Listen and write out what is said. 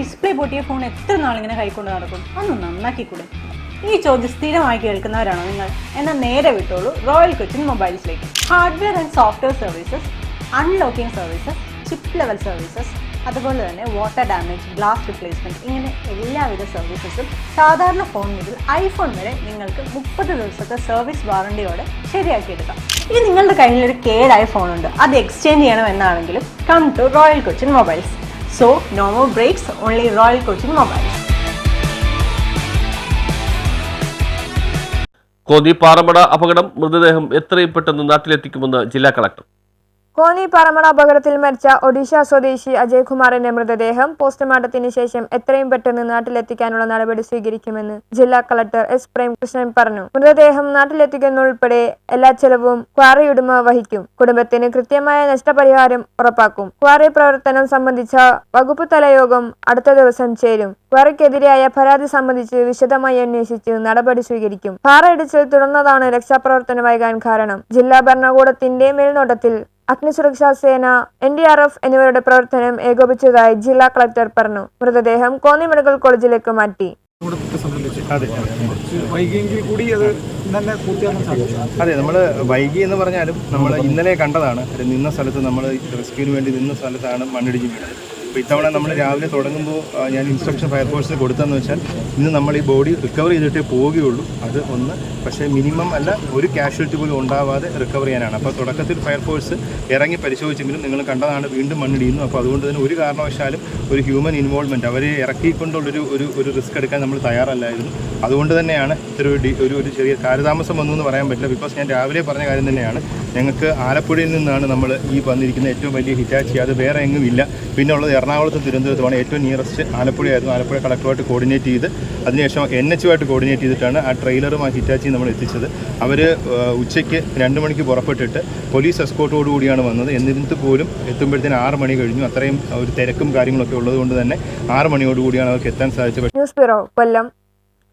Display പൊട്ടിയ phone എത്ര നാളിങ്ങനെ കൈക്കൊണ്ട് നടക്കും? ഒന്ന് നന്നാക്കിക്കൂടെ? ഈ ചോദ്യം സ്ഥിരമായി കേൾക്കുന്നവരാണോ നിങ്ങൾ? എന്നാൽ നേരെ വിട്ടോളൂ റോയൽ കൊച്ചിൻ മൊബൈൽസിലേക്ക്. Hardware and software services, unlocking services, chip level services, അതുപോലെ തന്നെ വാട്ടർ ഡാമേജ്, ഗ്ലാസ് റിപ്ലേസ്മെൻറ്റ്, ഇങ്ങനെ എല്ലാവിധ സർവീസസും സാധാരണ ഫോൺ മുതൽ ഐഫോൺ വരെ നിങ്ങൾക്ക് 30 ദിവസത്തെ സർവീസ് വാറണ്ടിയോടെ ശരിയാക്കിയെടുക്കാം. ഇനി നിങ്ങളുടെ കയ്യിലൊരു കേടായ ഫോണുണ്ട്, അത് എക്സ്ചേഞ്ച് ചെയ്യണമെന്നാണെങ്കിലും come to Royal Cochin mobiles. So no more breaks, only Royal Cochin mobiles. Konni പാറമട അപകടം, മൃതദേഹം എത്രയും പെട്ടെന്ന് നാട്ടിലെത്തിക്കുമെന്ന് ജില്ലാ കളക്ടർ. കോന്നി പാറമട അപകടത്തിൽ മരിച്ച ഒഡീഷ സ്വദേശി അജയ് കുമാറിന്റെ മൃതദേഹം പോസ്റ്റ്മോർട്ടത്തിന് ശേഷം എത്രയും പെട്ടെന്ന് നാട്ടിലെത്തിക്കാനുള്ള നടപടി സ്വീകരിക്കുമെന്ന് ജില്ലാ കളക്ടർ എസ് പ്രേംകൃഷ്ണൻ പറഞ്ഞു. മൃതദേഹം നാട്ടിലെത്തിക്കുന്നതുൾപ്പെടെ എല്ലാ ചെലവും ക്വാറി ഉടമ വഹിക്കും. കുടുംബത്തിന് കൃത്യമായ നഷ്ടപരിഹാരം ഉറപ്പാക്കും. ക്വാറി പ്രവർത്തനം സംബന്ധിച്ച വകുപ്പ് തല യോഗം അടുത്ത ദിവസം ചേരും. ക്വാറിക്കെതിരായ പരാതി സംബന്ധിച്ച് വിശദമായി അന്വേഷിച്ച് നടപടി സ്വീകരിക്കും. പാറയിടിച്ചിൽ തുടർന്നതാണ് രക്ഷാപ്രവർത്തനം വൈകാൻ കാരണം. ജില്ലാ ഭരണകൂടത്തിന്റെ മേൽനോട്ടത്തിൽ അഗ്നിസുരക്ഷാ സേന, NDRF എന്നിവരുടെ പ്രവർത്തനം ഏകോപിച്ചതായി ജില്ലാ കളക്ടർ പറഞ്ഞു. മൃതദേഹം കോന്നി മെഡിക്കൽ കോളേജിലേക്ക് മാറ്റി. അതെ, നമ്മൾ വൈകി എന്ന് പറഞ്ഞാലും നമ്മൾ ഇന്നലെ കണ്ടതാണ്. നിന്ന സ്ഥലത്ത് നമ്മൾ റെസ്ക്യൂവിന് വേണ്ടി നിന്ന സ്ഥലത്താണ് മണ്ണിടിഞ്ഞ് വീണത്. അപ്പോൾ ഇത്തവണ നമ്മൾ രാവിലെ തുടങ്ങുമ്പോൾ ഞാൻ ഇൻസ്ട്രക്ഷൻ ഫയർഫോഴ്സിന് കൊടുത്തതെന്ന് വെച്ചാൽ ഇന്ന് നമ്മൾ ഈ ബോഡി റിക്കവർ ചെയ്തിട്ടേ പോവുകയുള്ളൂ. അത് ഒന്ന്, പക്ഷേ മിനിമം അല്ല ഒരു കാഷ്വാലിറ്റി പോലും ഉണ്ടാവാതെ റിക്കവർ ചെയ്യാനാണ്. അപ്പോൾ തുടക്കത്തിൽ ഫയർഫോഴ്സ് ഇറങ്ങി പരിശോധിച്ചെങ്കിലും നിങ്ങൾ കണ്ടതാണ് വീണ്ടും മണ്ണിടിയുന്നു. അപ്പോൾ അതുകൊണ്ട് തന്നെ ഒരു കാരണവശാലും ഒരു ഹ്യൂമൻ ഇൻവോൾവ്മെൻറ്റ് അവരെ ഇറക്കിക്കൊണ്ടുള്ളൊരു ഒരു റിസ്ക് എടുക്കാൻ നമ്മൾ തയ്യാറല്ലായിരുന്നു. അതുകൊണ്ട് തന്നെയാണ് ഒരു ചെറിയ കാലതാമസം വന്നു എന്ന് പറയാൻ പറ്റില്ല. ബിക്കോസ് ഞാൻ രാവിലെ പറഞ്ഞ കാര്യം തന്നെയാണ്, ഞങ്ങൾക്ക് ആലപ്പുഴയിൽ നിന്നാണ് നമ്മൾ ഈ വന്നിരിക്കുന്ന ഏറ്റവും വലിയ ഹിറ്റാച്ചി. അത് വേറെ എങ്ങും ഇല്ല. പിന്നെ ഉള്ളത് എറണാകുളത്തും തിരുവനന്തപുരത്തുമാണ്. ഏറ്റവും നിയറസ്റ്റ് ആലപ്പുഴയായിരുന്നു. ആലപ്പുഴ കളക്ടറുമായിട്ട് കോർഡിനേറ്റ് ചെയ്ത് അതിനുശേഷം NH കോർഡിനേറ്റ് ചെയ്തിട്ടാണ് ആ ട്രെയിലറും ആ ഹിറ്റാച്ചിയും നമ്മൾ എത്തിച്ചത്. അവർ ഉച്ചയ്ക്ക് 2 മണിക്ക് പുറപ്പെട്ടിട്ട് പോലീസ് എസ്കോർട്ടോടുകൂടിയാണ് വന്നത്. എന്നിട്ട് പോലും എത്തുമ്പോഴത്തേന് 6 മണി കഴിഞ്ഞു. അത്രയും ഒരു തിരക്കും കാര്യങ്ങളൊക്കെ ഉള്ളത് കൊണ്ട് തന്നെ 6 മണിയോടുകൂടിയാണ് അവർക്ക് എത്താൻ സാധിച്ചത്. ന്യൂസ് ബ്യൂറോ, കൊല്ലം.